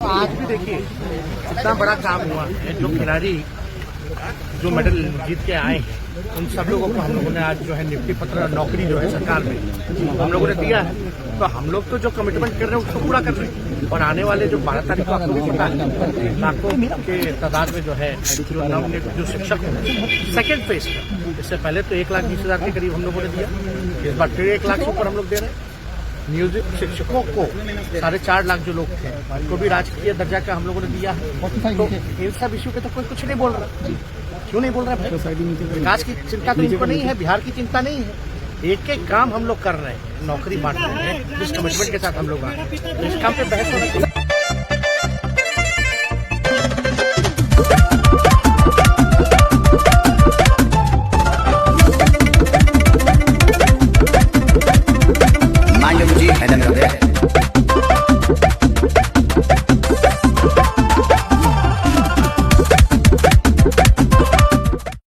आज भी देखिए इतना बड़ा काम हुआ है, जो खिलाड़ी जो मेडल जीत के आए हैं उन सब लोगों को हम लोगों ने आज जो है नियुक्ति पत्र और नौकरी जो है सरकार में हम लोगों ने दिया है। तो हम लोग तो जो कमिटमेंट कर रहे हैं उसको पूरा कर रहे हैं और आने वाले जो 12 तारीख को आपको भी पता है लाखों के तादाद में जो है जो नवनियुक्त जो शिक्षक होंगे सेकेंड फेज का, इससे पहले तो 1,20,000 के करीब हम लोगों ने दिया, इस बार फिर 1 लाख से ऊपर हम लोग दे रहे हैं। नियोजित शिक्षकों को 4.5 लाख जो लोग थे उनको भी राजकीय दर्जा का हम लोगों ने दिया है। तो इन सब इश्यू पे तो कोई कुछ नहीं बोल रहा। क्यों नहीं बोल रहा भाई? विकास की चिंता तो इनको नहीं है, बिहार की चिंता नहीं है। एक एक काम हम लोग कर रहे हैं, नौकरी बांट रहे हैं, जिस कमिटमेंट के साथ हम लोग आ रहे हैं, इस काम पे बहस होना चाहिए।